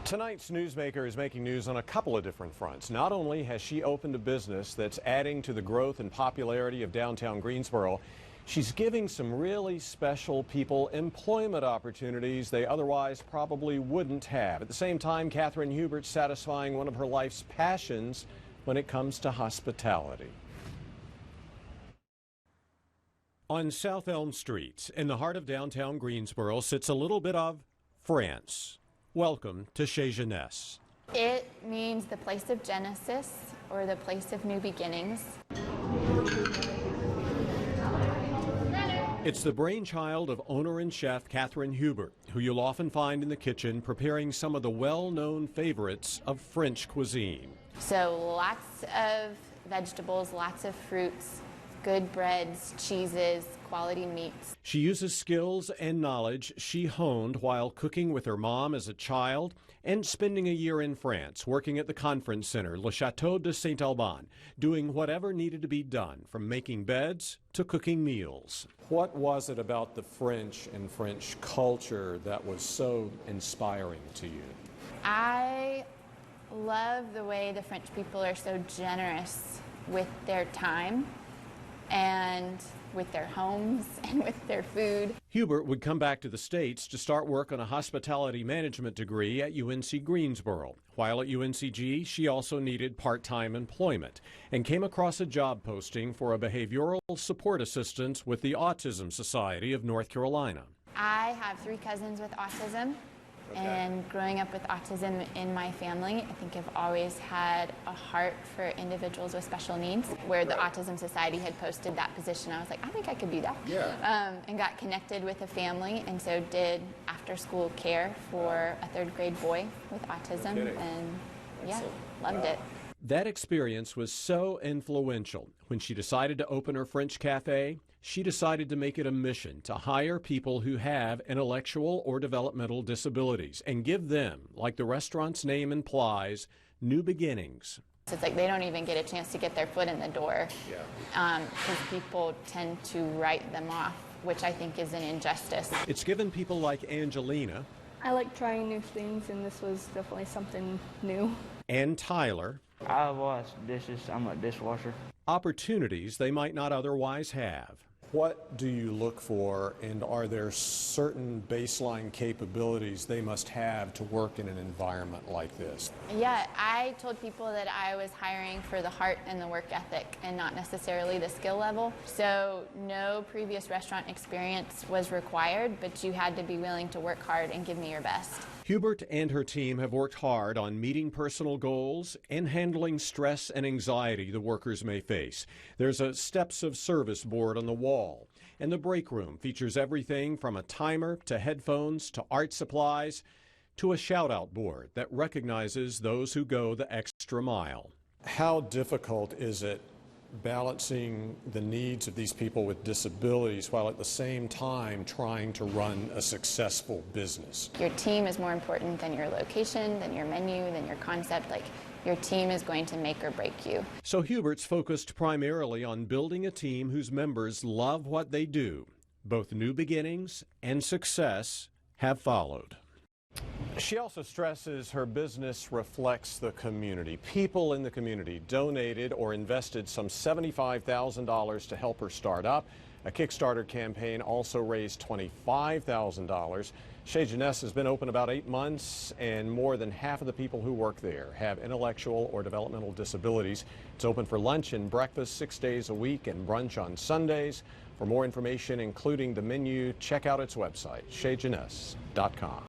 Tonight's Newsmaker is making news on a couple of different fronts. Not only has she opened a business that's adding to the growth and popularity of downtown Greensboro, she's giving some really special people employment opportunities they otherwise probably wouldn't have. At the same time, Kathryn Hubert's satisfying one of her life's passions when it comes to hospitality. On South Elm Street, in the heart of downtown Greensboro, sits a little bit of France. Welcome to Chez Genese. It means the place of Genesis, or the place of new beginnings. It's the brainchild of owner and chef Kathryn Hubert, who you'll often find in the kitchen preparing some of the well-known favorites of French cuisine. So lots of vegetables, lots of fruits, good breads, cheeses, quality meats. She uses skills and knowledge she honed while cooking with her mom as a child and spending a year in France, working at the conference center, Le Château de Saint-Alban, doing whatever needed to be done, from making beds to cooking meals. What was it about the French and French culture that was so inspiring to you? I love the way the French people are so generous with their time and with their homes and with their food. Hubert would come back to the States to start work on a hospitality management degree at UNC Greensboro. While at UNCG, she also needed part-time employment and came across a job posting for a behavioral support assistant with the Autism Society of North Carolina. I have 3 cousins with autism. Okay. And growing up with autism in my family, I think I've always had a heart for individuals with special needs. Where the Autism Society had posted that position, I was like, I think I could do that. Yeah. And got connected with a family, and so did after-school care for a 3rd grade boy with autism, and yeah, loved it. That experience was so influential. When she decided to open her French cafe, she decided to make it a mission to hire people who have intellectual or developmental disabilities and give them, like the restaurant's name implies, new beginnings. It's like they don't even get a chance to get their foot in the door because people tend to write them off, which I think is an injustice. It's given people like Angelina. I like trying new things, and this was definitely something new. And Tyler. I wash dishes. I'm a dishwasher. Opportunities they might not otherwise have. What do you look for, and are there certain baseline capabilities they must have to work in an environment like this? Yeah, I told people that I was hiring for the heart and the work ethic and not necessarily the skill level. So no previous restaurant experience was required, but you had to be willing to work hard and give me your best. Hubert and her team have worked hard on meeting personal goals and handling stress and anxiety the workers may face. There's a steps of service board on the wall, and the break room features everything from a timer to headphones to art supplies to a shout-out board that recognizes those who go the extra mile. How difficult is it balancing the needs of these people with disabilities while at the same time trying to run a successful business? Your team is more important than your location, than your menu, than your concept. Like, your team is going to make or break you. So Hubert's focused primarily on building a team whose members love what they do. Both new beginnings and success have followed. She also stresses her business reflects the community. People in the community donated or invested some $75,000 to help her start up. A Kickstarter campaign also raised $25,000. Chez Genese has been open about 8 months, and more than half of the people who work there have intellectual or developmental disabilities. It's open for lunch and breakfast 6 days a week and brunch on Sundays. For more information, including the menu, check out its website, chezgenese.com.